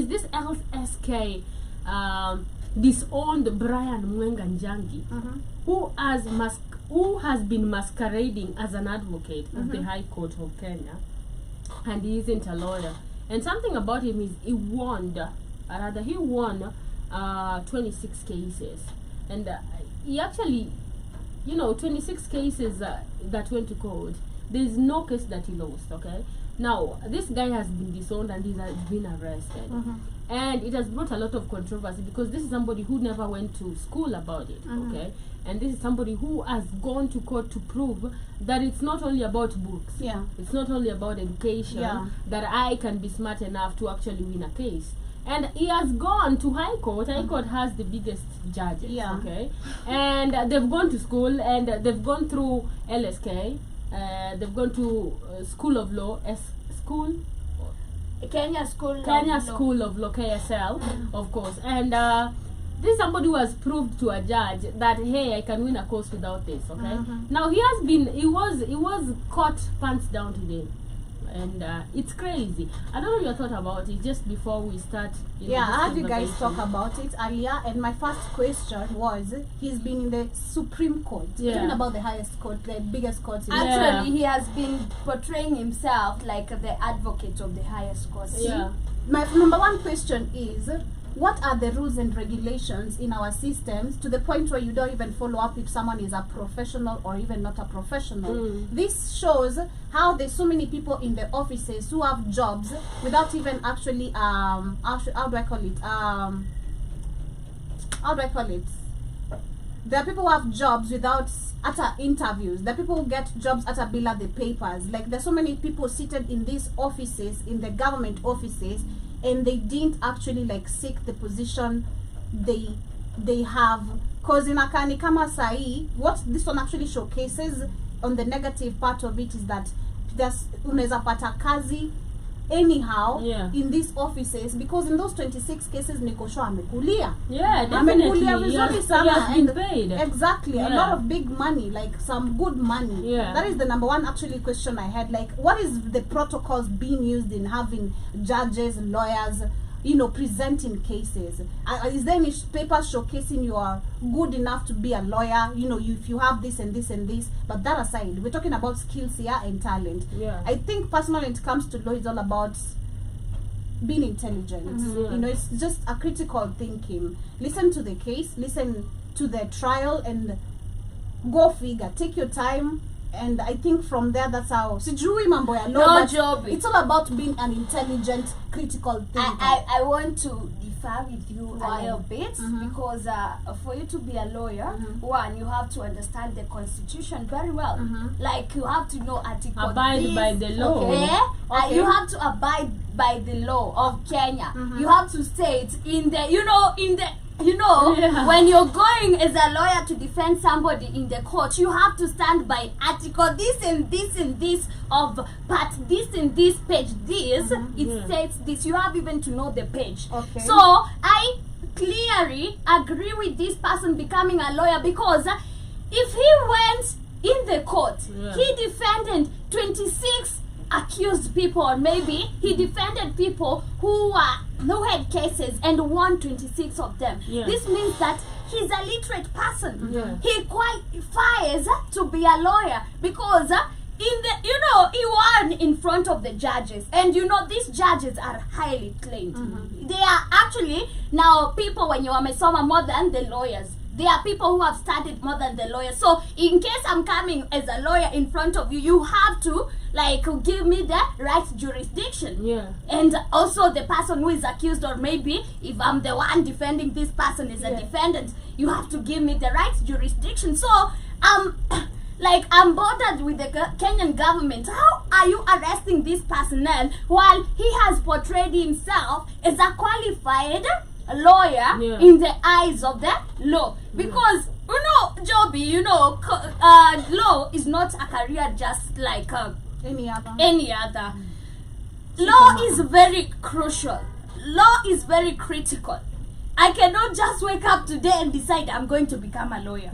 is this LSK disowned Brian Mwenga Njangi, who has been masquerading as an advocate of the High Court of Kenya, and he isn't a lawyer. And something about him is he won 26 cases, and he actually, 26 cases that went to court. There is no case that he lost. Okay, now this guy has been disowned and he has been arrested, and it has brought a lot of controversy because this is somebody who never went to school about it. Okay, and this is somebody who has gone to court to prove that it's not only about books. Yeah. It's not only about education. Yeah. That I can be smart enough to actually win a case. And he has gone to High Court. High Court has the biggest judges. Yeah. Okay, and they've gone to school and they've gone through LSK. They've gone to School of Law, Kenya School School of Law, KSL, of course. And this is somebody who has proved to a judge that, hey, I can win a case without this. Okay. Now he was caught pants down today, and it's crazy. I don't know your thought about it. Just before we start. Yeah, I heard you guys talk about it earlier, and my first question was, he's been in the Supreme Court, talking about the highest court, the biggest court. Actually, he has been portraying himself like the advocate of the highest court. Yeah. My number one question is, what are the rules and regulations in our systems to the point where you don't even follow up if someone is a professional or even not a professional? This shows how there's so many people in the offices who have jobs without even actually how do I call it? There are people who have jobs without interviews. There are people who get jobs bila the papers. Like, there's so many people seated in these offices, in the government offices, and they didn't actually seek the position they have. Cause in Akani kama sahi, what this one actually showcases on the negative part of it is that there's unaweza pata kazi anyhow in these offices, because in those 26 cases Nikosho amekulia. Yeah, definitely. He has been paid. Exactly. A lot of big money, some good money. Yeah. That is the number one actually question I had. What is the protocols being used in having judges, lawyers, presenting cases? Is there any papers showcasing you are good enough to be a lawyer? If you have this and this and this. But that aside, we're talking about skills here and talent. Yeah. I think personally, when it comes to law, it's all about being intelligent. It's just a critical thinking. Listen to the case, listen to the trial, and go figure. Take your time. And I think from there, that's how sijui mambo ya law, but it's all about being an intelligent, critical thinker. I want to differ with you a little bit, because for you to be a lawyer, one, you have to understand the constitution very well. You have to know article abide by the law. Okay. You have to abide by the law of Kenya. You have to say it in the when you're going as a lawyer to defend somebody in the court, you have to stand by article this and this and this of part this and this page this. It says this. You have even to know the page. Okay. So I clearly agree with this person becoming a lawyer, because if he went in the court, he defended 26 accused people, or maybe he defended people who had cases and won 26 of them. This means that he's a literate person. He qualifies to be a lawyer, because he won in front of the judges, and these judges are highly trained. They are actually now people when you wamesoma more than the lawyers. There are people who have studied more than the lawyers. So in case I'm coming as a lawyer in front of you, you have to give me the right jurisdiction. And also the person who is accused, or maybe if I'm the one defending this person as a defendant, you have to give me the right jurisdiction. So I'm bothered with the Kenyan government. How are you arresting this personnel while he has portrayed himself as a qualified lawyer in the eyes of the law? Because Joby, law is not a career just like any other. Law is very crucial. Law is very critical. I cannot just wake up today and decide I'm going to become a lawyer.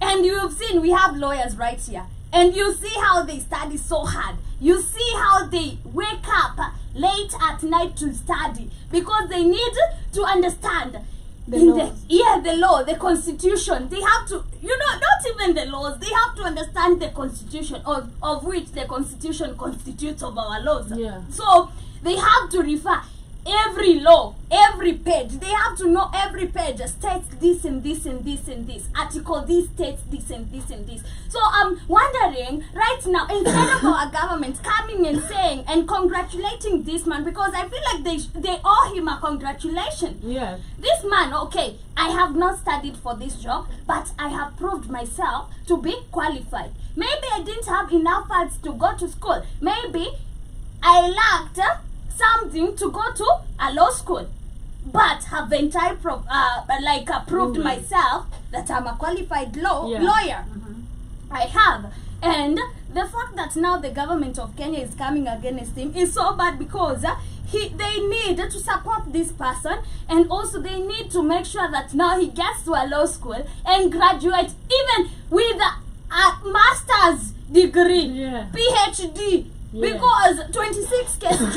And you've seen we have lawyers right here, and you see how they study so hard. You see how they wake up late at night to study because they need to understand The in laws. the law, the constitution. They have to, not even the laws, they have to understand the constitution, of which the constitution constitutes of our laws. Yeah. So they have to refer every law, every page. They have to know every page states this and this and this and this. Article this states this and this and this. So I'm wondering right now, instead of our government coming and saying and congratulating this man, because I feel like they owe him a congratulation. Yeah. This man, okay, I have not studied for this job, but I have proved myself to be qualified. Maybe I didn't have enough funds to go to school. Maybe I lacked something to go to a law school. But haven't I proved myself that I'm a qualified lawyer? I have. And the fact that now the government of Kenya is coming against him is so bad because they need to support this person, and also they need to make sure that now he gets to a law school and graduates even with a master's degree, PhD. Yeah. Because 26 cases,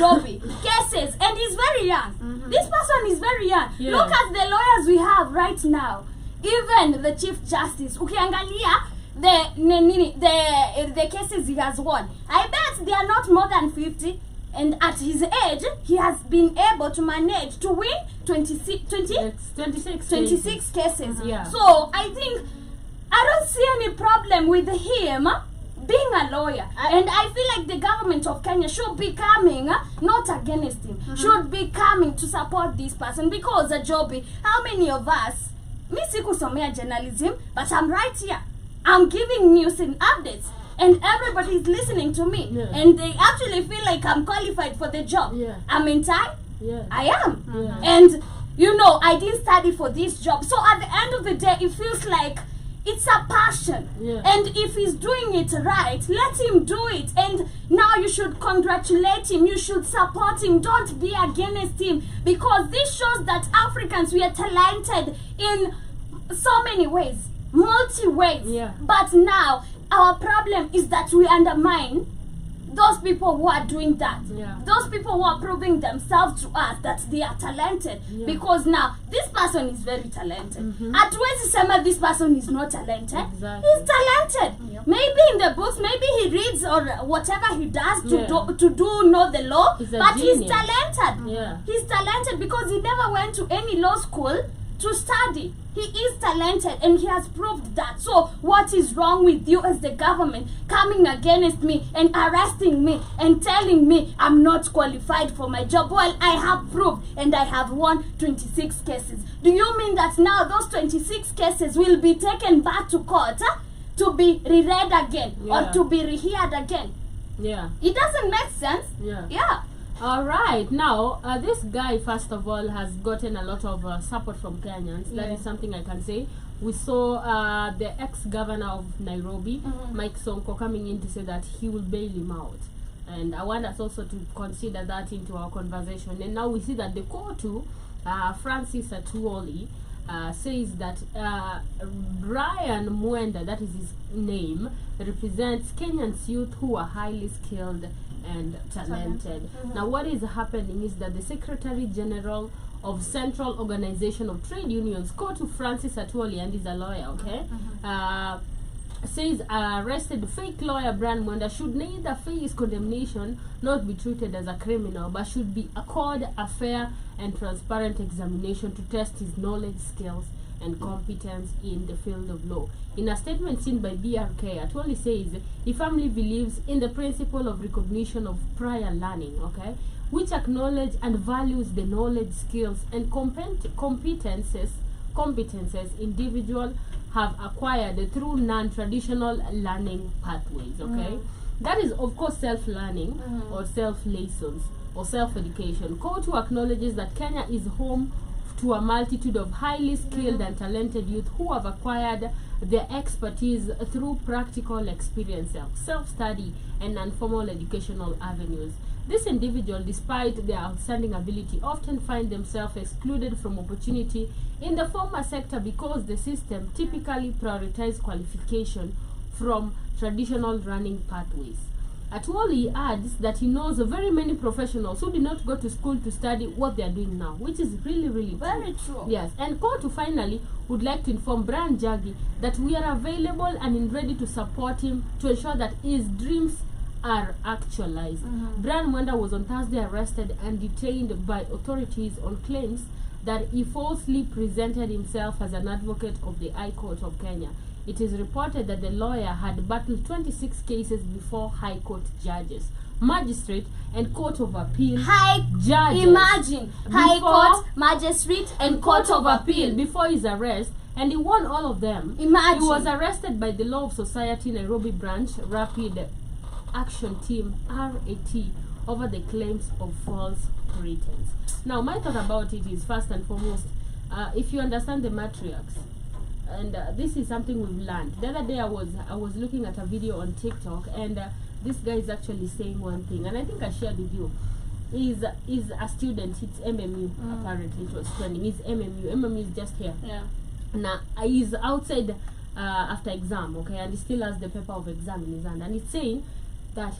and he's very young. This person is very young. Yeah. Look at the lawyers we have right now. Even the Chief Justice, ukiangalia the cases he has won, I bet they are not more than 50. And at his age, he has been able to manage to win 26 cases. Yeah. So I think I don't see any problem with him being a lawyer. And I feel like the government of Kenya should be coming, not against him, should be coming to support this person. Because Joby, how many of us, me sikusomea journalism, but I'm right here. I'm giving news and updates, and everybody is listening to me, and they actually feel like I'm qualified for the job. I'm in time. I am. And I didn't study for this job. So at the end of the day, it feels like it's a passion. And if he's doing it right, let him do it. And now you should congratulate him. You should support him. Don't be against him. Because this shows that Africans, we are talented in so many ways. Multi-ways. But now, our problem is that we undermine those people who are doing that. Those people who are proving themselves to us that they are talented. Because now, this person is very talented. Hatuwezi sema this person is not talented. He's talented. Maybe in the books, maybe he reads or whatever he does to know the law. But he's talented. He's talented because he never went to any law school to study. He is talented, and he has proved that. So what is wrong with you as the government coming against me and arresting me and telling me I'm not qualified for my job? Well, I have proved, and I have won 26 cases. Do you mean that now those 26 cases will be taken back to court to be reread again or to be reheard again? It doesn't make sense. All right. Now, this guy, first of all, has gotten a lot of support from Kenyans. That is something I can say. We saw the ex-governor of Nairobi, Mike Sonko, coming in to say that he will bail him out. And I want us also to consider that into our conversation. And now we see that the court, Francis Atuoli, says that Brian Mwenda, that is his name, represents Kenyans youth who are highly skilled and talented. Now what is happening is that the Secretary General of Central Organization of Trade Unions, Kotu Francis Atuoli, and is a lawyer, says arrested fake lawyer Brian Mwenda should neither face condemnation nor be treated as a criminal, but should be accorded a fair and transparent examination to test his knowledge, skills, and competence in the field of law. In a statement seen by BRK, Atuoli says he firmly believes in the principle of recognition of prior learning, which acknowledge and values the knowledge, skills, and competences individuals have acquired through non-traditional learning pathways. That is, of course, self-learning or self-lessons or self-education. Kotu acknowledges that Kenya is home to a multitude of highly skilled and talented youth who have acquired their expertise through practical experience, self-study, and non-formal educational avenues. This individual, despite their outstanding ability, often find themselves excluded from opportunity in the former sector because the system typically prioritizes qualification from traditional running pathways. Atuoli adds that he knows very many professionals who did not go to school to study what they are doing now, which is really, really true. Very true. Yes, and Kotu finally would like to inform Brian Jagi that we are available and ready to support him to ensure that his dreams are actualized. Brian Mwenda was on Thursday arrested and detained by authorities on claims that he falsely presented himself as an advocate of the High Court of Kenya. It is reported that the lawyer had battled 26 cases before High Court judges, magistrate, and Court of Appeal judges. Imagine High Court, magistrate, and Court of Appeal before his arrest, and he won all of them. Imagine. He was arrested by the Law of Society Nairobi Branch Rapid Action Team (RAT) over the claims of false pretense. Now, my thought about it is, first and foremost, if you understand the matriarchs, and this is something we've learned. The other day I was looking at a video on TikTok, and this guy is actually saying one thing, and I think I shared with you. He's a student. It's MMU. Apparently, it was trending. He's MMU. MMU is just here. Yeah. Now he's outside after exam, okay, and he still has the paper of exam in his hand, and it's saying that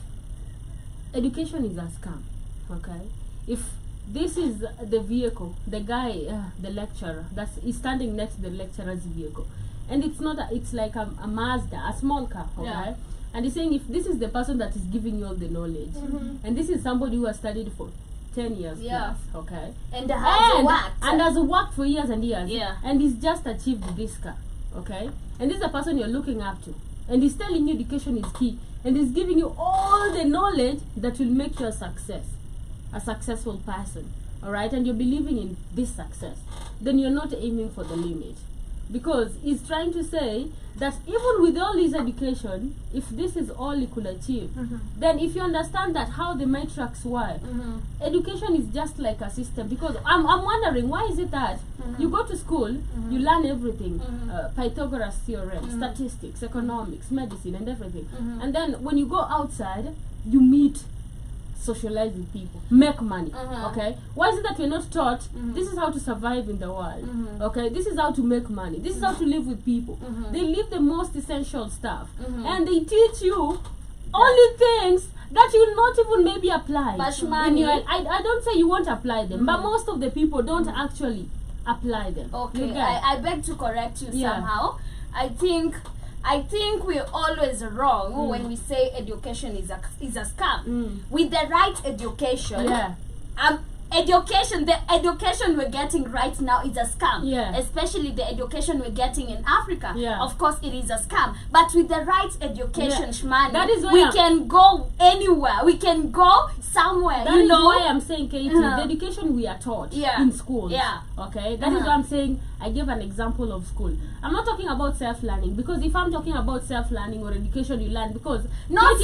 education is a scam, okay. If this is the vehicle, the guy, the lecturer, is standing next to the lecturer's vehicle, and it's not it's like a Mazda, a small car, okay. Yeah. And he's saying, if this is the person that is giving you all the knowledge, and this is somebody who has studied for 10 years Yeah. plus, okay, And has worked. and has worked for years and years, Yeah. and he's just achieved this car, okay, and this is the person you're looking up to, and he's telling you education is key, and he's giving you all the knowledge that will make you a successful person, all right, and you're believing in this success, then you're not aiming for the limit, because he's trying to say that even with all his education, if this is all he could achieve, then if you understand that how the matrix work, education is just like a system. Because I'm wondering, why is it that you go to school, you learn everything, Pythagoras theorem, statistics, economics, medicine, and everything, and then when you go outside, you meet, socialize with people, make money, okay? Why is it that we're not taught this is how to survive in the world, okay? This is how to make money, this is how to live with people. They leave the most essential stuff, and they teach you only things that you will not even maybe apply. I don't say you won't apply them, but most of the people don't actually apply them. Okay, I beg to correct you somehow. I think we're always wrong when we say education is a scam. With the right education, the education we're getting right now is a scam. Especially the education we're getting in Africa. Of course, it is a scam. But with the right education, Shmani, that is why we can go anywhere. We can go somewhere. That is why I'm saying, Katie, the education we are taught in schools. Okay, that is why I'm saying I gave an example of school. I'm not talking about self-learning, because if I'm talking about self-learning or education you learn, because not